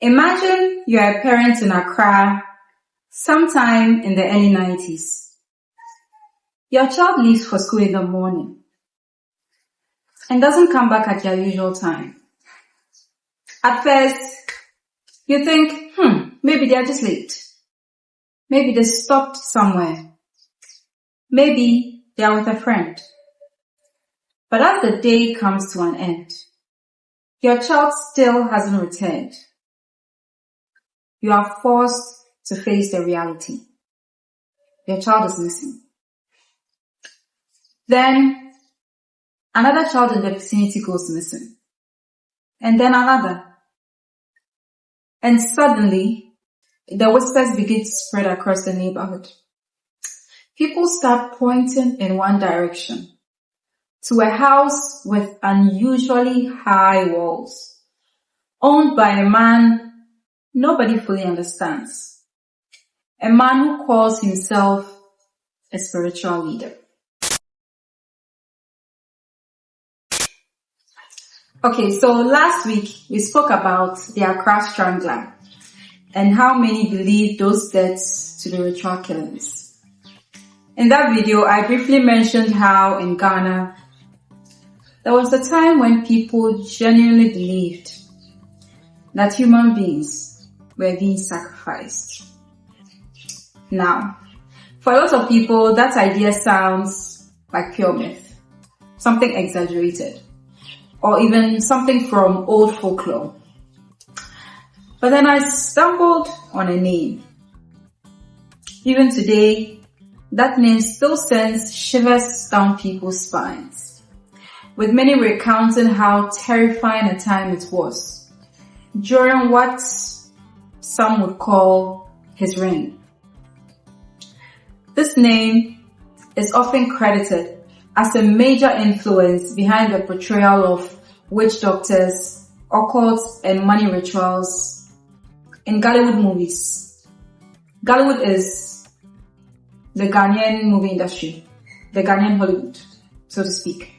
Imagine you're a parent in Accra sometime in the early 90s. Your child leaves for school in the morning and doesn't come back at your usual time. At first, you think, maybe they're just late. Maybe they stopped somewhere. Maybe they're with a friend. But as the day comes to an end, your child still hasn't returned. You are forced to face the reality. Your child is missing. Then, another child in the vicinity goes missing. And then another. And suddenly, the whispers begin to spread across the neighborhood. People start pointing in one direction, to a house with unusually high walls, owned by a man nobody fully understands. A man who calls himself a spiritual leader. Okay, so last week we spoke about the Accra Strangler and how many believe those deaths to be ritual killings. In that video, I briefly mentioned how in Ghana, there was a time when people genuinely believed that human beings were being sacrificed. Now, for a lot of people, that idea sounds like pure myth, something exaggerated, or even something from old folklore. But then I stumbled on a name. Even today, that name still sends shivers down people's spines, with many recounting how terrifying a time it was during what some would call his reign. This name is often credited as a major influence behind the portrayal of witch doctors, occults, and money rituals in Hollywood movies. Hollywood is the Ghanaian movie industry, the Ghanaian Hollywood, so to speak.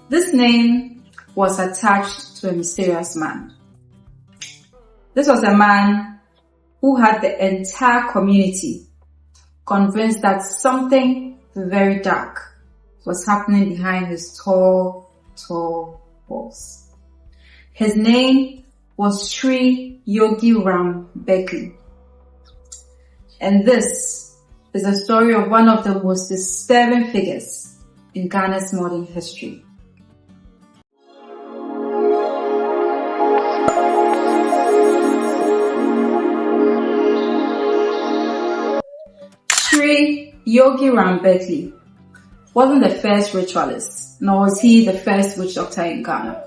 This name was attached to a mysterious man. This was a man who had the entire community convinced that something very dark was happening behind his tall walls. His name was Sri Yogi Ram Beckley. And this is the story of one of the most disturbing figures in Ghana's modern history. Sri Yogi Ram Beckley wasn't the first ritualist, nor was he the first witch doctor in Ghana.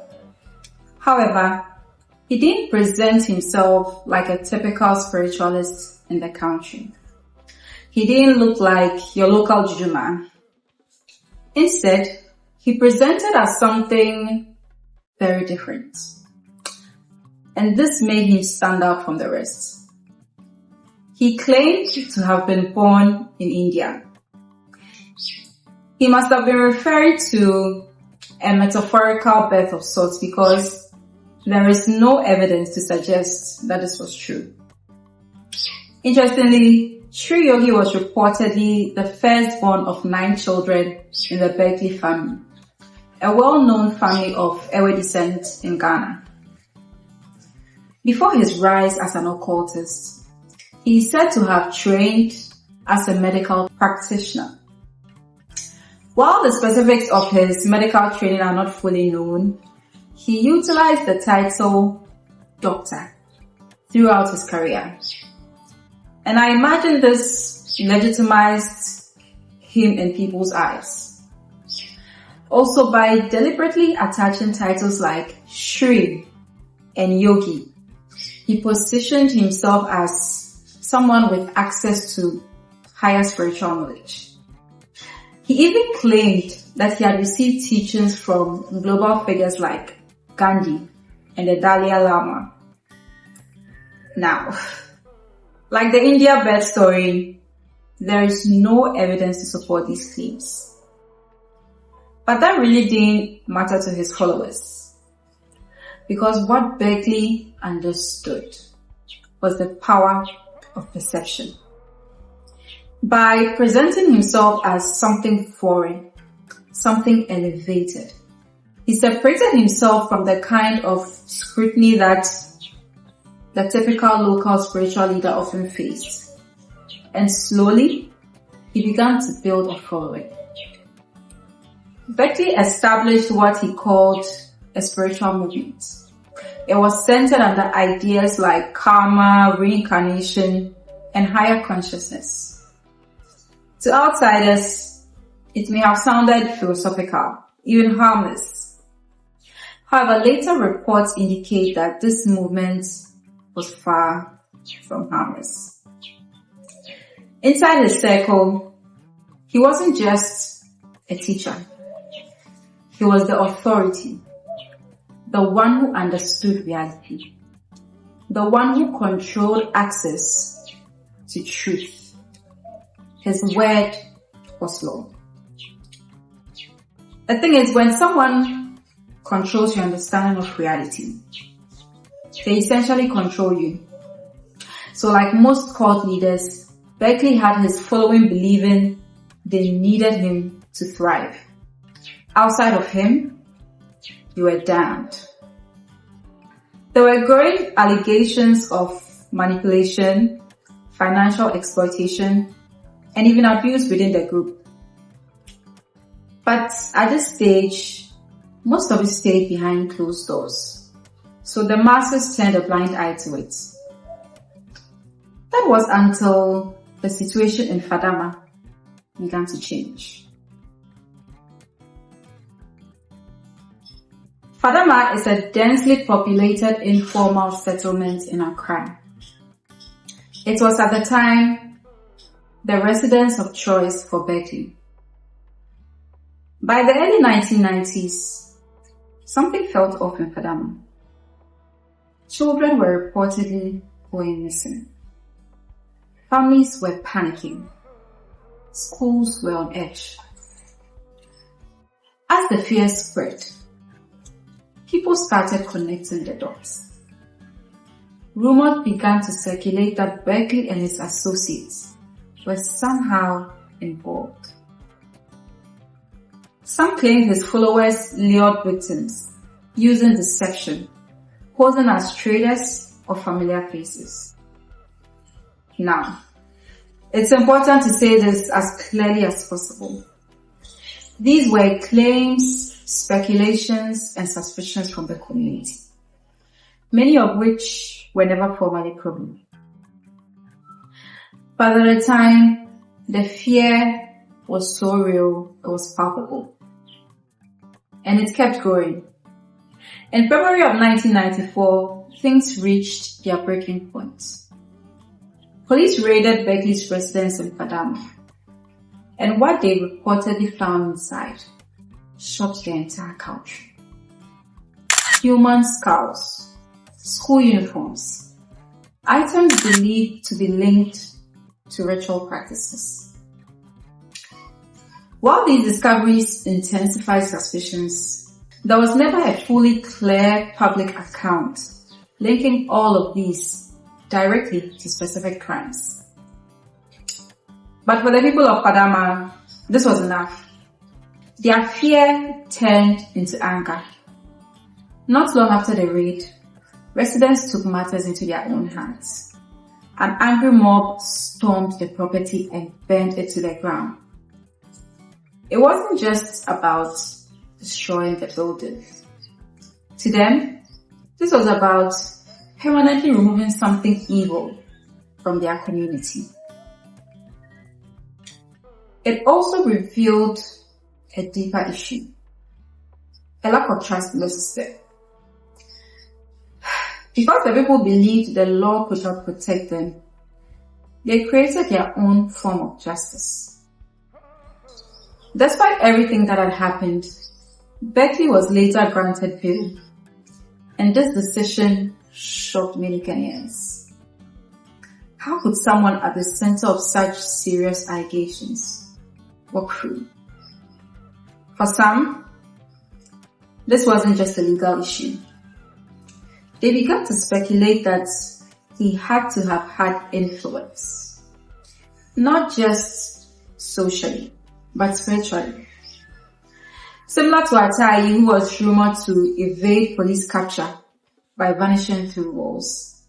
However, he didn't present himself like a typical spiritualist in the country. He didn't look like your local juju man. Instead, he presented as something very different. And this made him stand out from the rest. He claimed to have been born in India. He must have been referring to a metaphorical birth of sorts because there is no evidence to suggest that this was true. Interestingly, Sri Yogi was reportedly the firstborn of 9 children in the Beckley family, a well-known family of Ewe descent in Ghana. Before his rise as an occultist, he is said to have trained as a medical practitioner. While the specifics of his medical training are not fully known, he utilized the title doctor throughout his career. And I imagine this legitimized him in people's eyes. Also, by deliberately attaching titles like Sri and Yogi, he positioned himself as someone with access to higher spiritual knowledge. He even claimed that he had received teachings from global figures like Gandhi and the Dalai Lama. Now, like the India birth story, there is no evidence to support these claims. But that really didn't matter to his followers. because what Beckley understood was the power of perception. By presenting himself as something foreign, something elevated, he separated himself from the kind of scrutiny that the typical local spiritual leader often faced. And slowly, he began to build a following. Beckley established what he called a spiritual movement. It was centered on the ideas like karma, reincarnation, and higher consciousness. To outsiders, it may have sounded philosophical, even harmless. However, later reports indicate that this movement was far from harmless. Inside his circle, he wasn't just a teacher. He was the authority, the one who understood reality, the one who controlled access to truth. His word was law. The thing is, when someone controls your understanding of reality, they essentially control you. So like most cult leaders, Beckley had his following believing they needed him to thrive. Outside of him, you were damned. There were growing allegations of manipulation, financial exploitation, and even abuse within the group. But at this stage, most of it stayed behind closed doors. So the masses turned a blind eye to it. That was until the situation in Fadama began to change. Fadama is a densely populated informal settlement in Accra. It was at the time the residence of choice for Beckley. By the early 1990s, something felt off in Fadama. Children were reportedly going missing. Families were panicking. Schools were on edge. As the fear spread, people started connecting the dots. Rumors began to circulate that Beckley and his associates were somehow involved. Some claimed his followers lured victims using deception, posing as traders or familiar faces. Now, it's important to say this as clearly as possible. These were claims, speculations, and suspicions from the community, many of which were never formally proven. But at the time, the fear was so real, it was palpable. And it kept growing. In February of 1994, things reached their breaking point. Police raided Beckley's residence in Fadama, and what they reportedly found inside shocked the entire country. Human skulls, school uniforms, items believed to be linked to ritual practices. While these discoveries intensified suspicions, there was never a fully clear public account linking all of these directly to specific crimes. But for the people of Fadama, this was enough. Their fear turned into anger. Not long after the raid, residents took matters into their own hands. An angry mob stormed the property and burned it to the ground. It wasn't just about destroying the building. To them, this was about permanently removing something evil from their community. It also revealed a deeper issue, a lack of trust in the system. Because the people believed the law could not protect them, they created their own form of justice. Despite everything that had happened, Beckley was later granted bail, and this decision shocked many Kenyans. How could someone at the center of such serious allegations walk free? For some, this wasn't just a legal issue. They began to speculate that he had to have had influence, not just socially, but spiritually. Similar to Atai, who was rumored to evade police capture by vanishing through walls,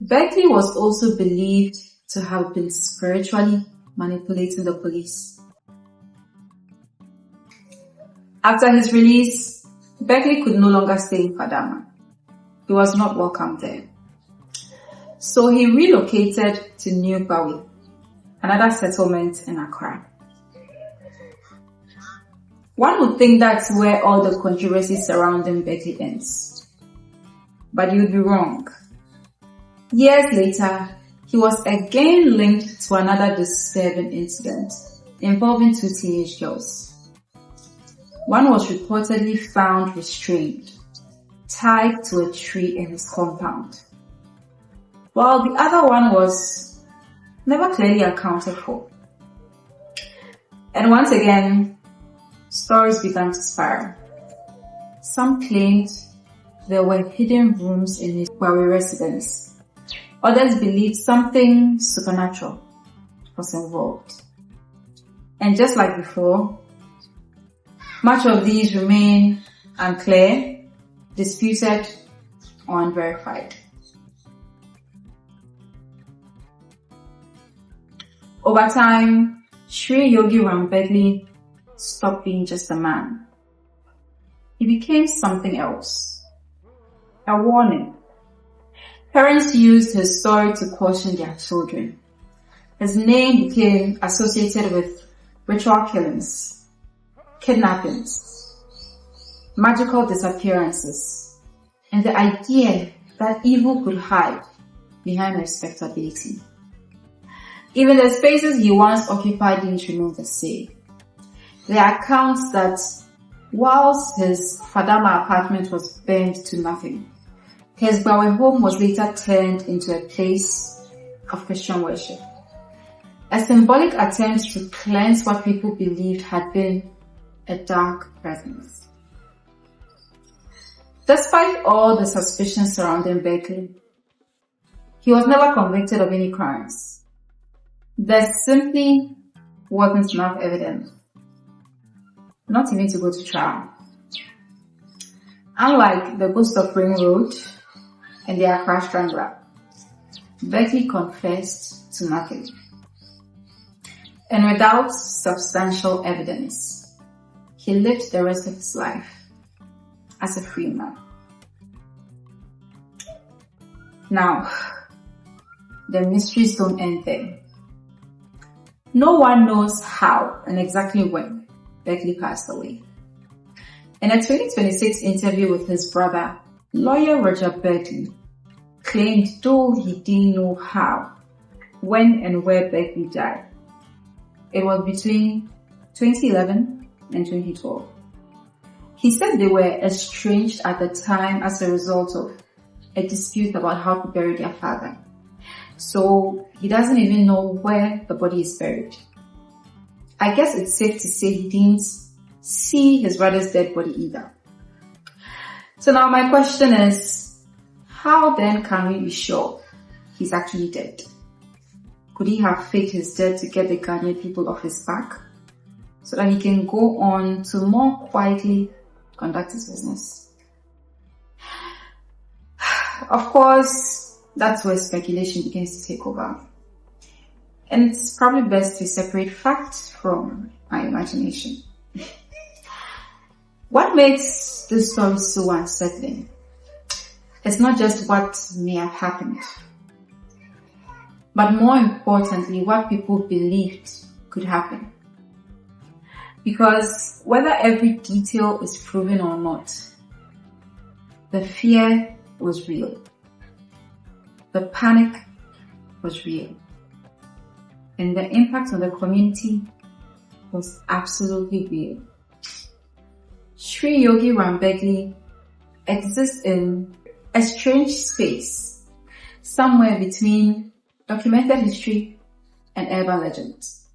Beckley was also believed to have been spiritually manipulating the police. After his release, Beckley could no longer stay in Fadama. He was not welcome there. So he relocated to New Bawi, another settlement in Accra. One would think that's where all the controversy surrounding Beckley ends. But you'd be wrong. Years later, he was again linked to another disturbing incident involving two teenage girls. One was reportedly found restrained, tied to a tree in his compound, while the other one was never clearly accounted for. And once again, stories began to spiral. Some claimed there were hidden rooms in his Bawi residence. Others believed something supernatural was involved. And just like before, much of these remain unclear, disputed, or unverified. Over time, Sri Yogi Ram Beckley stopped being just a man. He became something else. A warning. Parents used his story to caution their children. His name became associated with ritual killings, kidnappings, magical disappearances, and the idea that evil could hide behind respectability. Even the spaces he once occupied didn't remain the same. There are accounts that whilst his Fadama apartment was burned to nothing, his Bawi home was later turned into a place of Christian worship, a symbolic attempt to cleanse what people believed had been a dark presence. Despite all the suspicions surrounding Beckley, he was never convicted of any crimes. There simply wasn't enough evidence, not even to go to trial. Unlike the Ghost of Ring Road and the Accra Strangler, Beckley confessed to nothing. And without substantial evidence, he lived the rest of his life as a free man. Now, the mysteries don't end there. No one knows how and exactly when Beckley passed away. In a 2026 interview with his brother, lawyer Roger Beckley claimed though he didn't know how, when and where Beckley died, it was between 2011 and 2012. He said they were estranged at the time as a result of a dispute about how to bury their father. So he doesn't even know where the body is buried. I guess it's safe to say he didn't see his brother's dead body either. So now my question is, how then can we be sure he's actually dead? Could he have faked his death to get the Ghanaian people off his back so that he can go on to more quietly conduct his business? Of course, that's where speculation begins to take over. And it's probably best to separate fact from my imagination. What makes this story so unsettling? It's not just what may have happened, but more importantly, what people believed could happen. Because whether every detail is proven or not, the fear was real. The panic was real. And the impact on the community was absolutely real. Sri Yogi Ram Beckley exists in a strange space, somewhere between documented history and urban legends.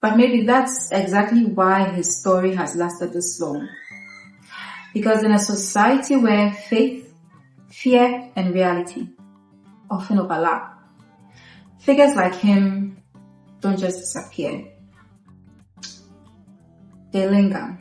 But maybe that's exactly why his story has lasted this long. Because in a society where faith fear and reality often overlap. Figures like him don't just disappear. They linger.